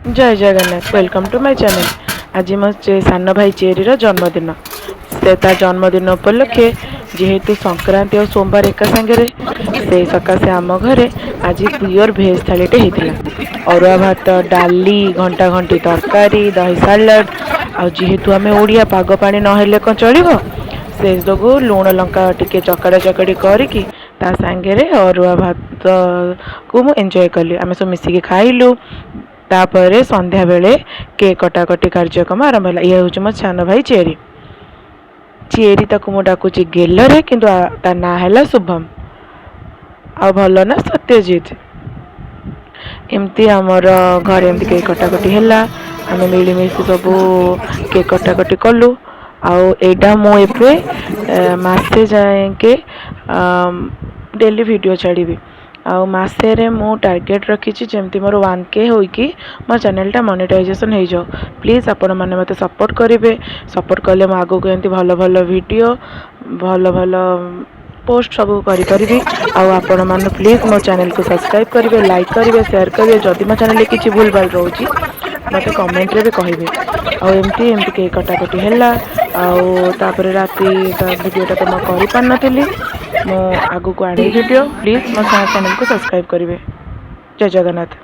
जय Jagannath welcome to my channel. आज मो सान भाई चेरी जन्मदिन से जन्मदिन उपलक्षे जेहेतु संक्रांति और सोमवार एका सांगे से सकाशे आम घरे आज प्योर भेज थालीटे होता। अरुआ भात डाली घंटा घंटी तरकारी दही सालाड आेतु आम ओडिया पाग पानी नहेले कौन चलो से जो लुण लंका टिके चकड़ा चकड़ी करके सांगे अरुआ भात को मु एंजॉय कली। आम सब मिसिकी खाइलु। तापर संध्या बेले केक कटाकटी कार्यक्रम आरंभ है। ये हूँ मो सान भाई चेरी चेरी ताकू मु डाकुची गेलरे किंतु ता ना है शुभम आ भल ना सत्यजित। एमती आमर घर एमती केक कटाकटी है। आम मिलमिशि सब केक कटाकटी कलु। आईटा मुझे मसे जाए डेली वीडियो छाड़ी आसेरे मु टार्गेट रखी जमती मोर 1K होइकी मो चैनलटा मोनेटाइजेशन हो जाओ। प्लीज़ आपण मैंने मत सपोर्ट करेंगे। सपोर्ट कले मो आगो एमती भल भल वीडियो भल भल पोस्ट सब करी आपण मैंने प्लीज़ मो चैनल को सब्सक्राइब करेंगे लाइक करेंगे शेयर करेंगे। जदि मो चैनल किसी भूल भाल रोचे मत कमेंट रे भी कहे। आमती एमती केक कटाकटी है। राति वीडियोटा तो मुझे कर पारी मो आगू को आने वीडियो प्लीज़ मो चैनल को सब्सक्राइब करेंगे। जय जगन्नाथ।